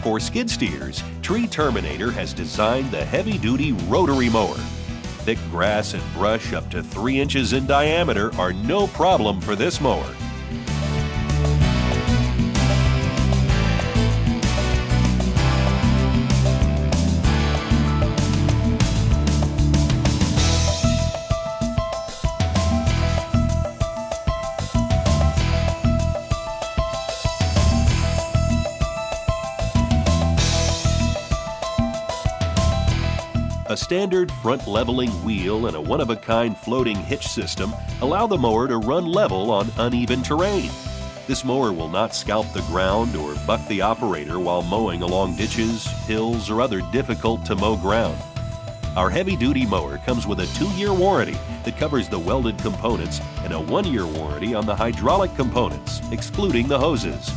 For skid steers, Tree Terminator has designed the heavy-duty rotary mower. Thick grass and brush up to 3 inches in diameter are no problem for this mower. A standard front leveling wheel and a one-of-a-kind floating hitch system allow the mower to run level on uneven terrain. This mower will not scalp the ground or buck the operator while mowing along ditches, hills, or other difficult-to-mow ground. Our heavy-duty mower comes with a 2-year warranty that covers the welded components and a 1-year warranty on the hydraulic components, excluding the hoses.